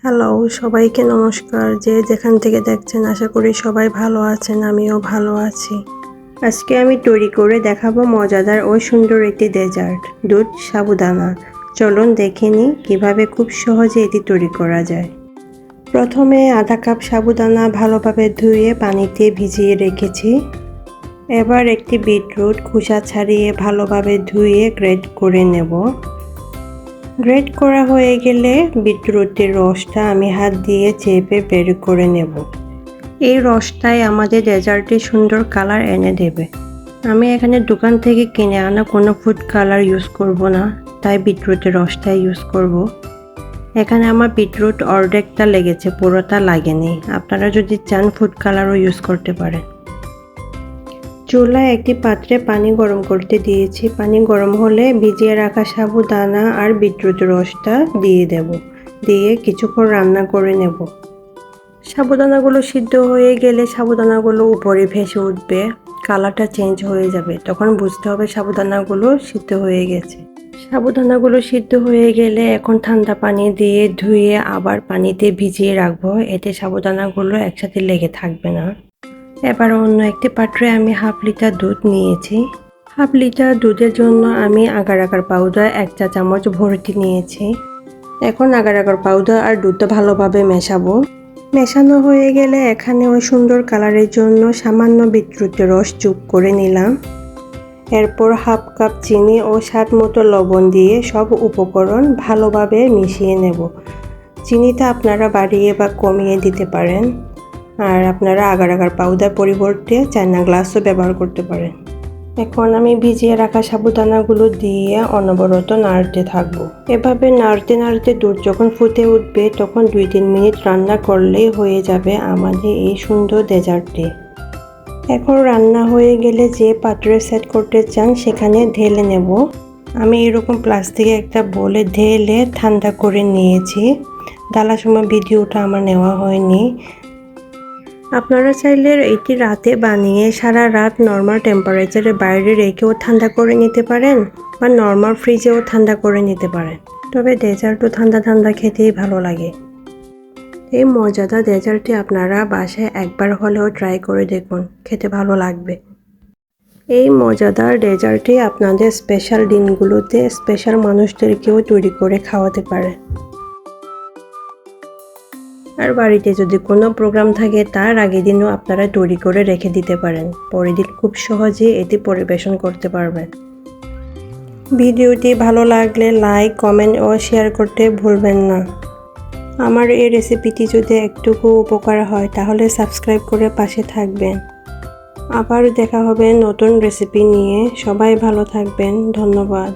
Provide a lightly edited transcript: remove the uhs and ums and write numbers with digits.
Hello, সবাইকে নমস্কার। যে যেখান থেকে দেখছেন আশা করি সবাই ভালো আছেন, আমিও ভালো আছি। আজকে আমি তৈরি করে দেখাবো মজাদার ও সুন্দর একটি ডেজার্ট, দুধ সাবুদানা। চলুন দেখে নিই কীভাবে খুব সহজে এটি তৈরি করা যায়। প্রথমে আধা কাপ সাবুদানা ভালোভাবে ধুয়ে পানিতে ভিজিয়ে রেখেছি। এবার একটি বিটরুট খোসা ছাড়িয়ে ভালোভাবে ধুয়ে গ্রেট করে নেব। গ্রেট করা হয়ে গেলে বিটরুটের রসটা আমি হাত দিয়ে চেপে বের করে নেব। এই রসটাই আমাদের ডেজার্টে সুন্দর কালার এনে দেবে। আমি এখানে দোকান থেকে কিনে আনা কোনো ফুড কালার ইউজ করব না, তাই বিটরুটের রসটাই ইউজ করব। এখানে আমার বিটরুট অর্ধেকটা লেগেছে, পুরোটা লাগেনি। আপনারা যদি চান ফুড কালারও ইউজ করতে পারেন। চুলায় একটি পাত্রে পানি গরম করতে দিয়েছি। পানি গরম হলে ভিজিয়ে রাখা সাবুদানা আর বিটরুট রসটা দিয়ে দেব। দিয়ে কিছুক্ষণ রান্না করে নেব। সাবুদানাগুলো সিদ্ধ হয়ে গেলে সাবুদানাগুলো উপরে ভেসে উঠবে, কালারটা চেঞ্জ হয়ে যাবে। তখন বুঝতে হবে সাবুদানাগুলো সিদ্ধ হয়ে গেছে। সাবুদানাগুলো সিদ্ধ হয়ে গেলে এখন ঠান্ডা পানি দিয়ে ধুয়ে আবার পানিতে ভিজিয়ে রাখবো, এতে সাবুদানাগুলো একসাথে লেগে থাকবে না। এবার অন্য একটি পাত্রে আমি হাফ লিটার দুধ নিয়েছি। হাফ লিটার দুধের জন্য আমি আগার আগার পাউডার 1 চা চামচ ভর্তি নিয়েছি। এখন আগার আগার পাউডার আর দুধটা ভালোভাবে মেশাবো। মেশানো হয়ে গেলে এখানে ওই সুন্দর কালারের জন্য সামান্য বিটরুটের রস যোগ করে নিলাম। এরপর হাফ কাপ চিনি ও স্বাদ মতো লবণ দিয়ে সব উপকরণ ভালোভাবে মিশিয়ে নেব। চিনিটা আপনারা বাড়িয়ে বা কমিয়ে দিতে পারেন। আর আপনারা আগার আগার পাউডার পরিবর্তে চায়না গ্লাসও ব্যবহার করতে পারেন। এখন আমি ভিজিয়ে রাখা সাবুদানাগুলো দিয়ে অনবরত নাড়তে থাকবো। এভাবে নাড়তে নাড়তে দুধ যখন ফুটে উঠবে তখন 2-3 মিনিট রান্না করলেই হয়ে যাবে আমাদের এই সুন্দর ডেজার্টটি। এখন রান্না হয়ে গেলে যে পাত্রে সেট করতে চান সেখানে ঢেলে নেব। আমি এরকম প্লাস্টিকে একটা বলে ঢেলে ঠান্ডা করে নিয়েছি। ঢালার সময় ভিডিওটা আমার নেওয়া হয়নি। আপনারা চাইলে এটি রাতে বানিয়ে সারা রাত নর্মাল টেম্পারেচারে বাইরে রেখেও ঠান্ডা করে নিতে পারেন বা নর্মাল ফ্রিজেও ঠান্ডা করে নিতে পারেন। তবে ডেজার্টও ঠান্ডা ঠান্ডা খেতেই ভালো লাগে। এই মজাদার ডেজার্টটি আপনারা বাসায় একবার হলেও ট্রাই করে দেখুন, খেতে ভালো লাগবে। এই মজাদার ডেজার্টটি আপনাদের স্পেশাল দিনগুলোতে স্পেশাল মানুষদেরকেও তৈরি করে খাওয়াতে পারেন। আর বাড়িতে যদি কোনো প্রোগ্রাম থাকে তার আগের দিনও আপনারা তৈরি করে রেখে দিতে পারেন। পরের দিন খুব সহজে এটি পরিবেশন করতে পারবেন। ভিডিওটি ভালো লাগলে লাইক, কমেন্ট ও শেয়ার করতে ভুলবেন না। আমার এই রেসিপিটি যদি একটুকু উপকার হয় তাহলে সাবস্ক্রাইব করে পাশে থাকবেন। আবার দেখা হবে নতুন রেসিপি নিয়ে। সবাই ভালো থাকবেন। ধন্যবাদ।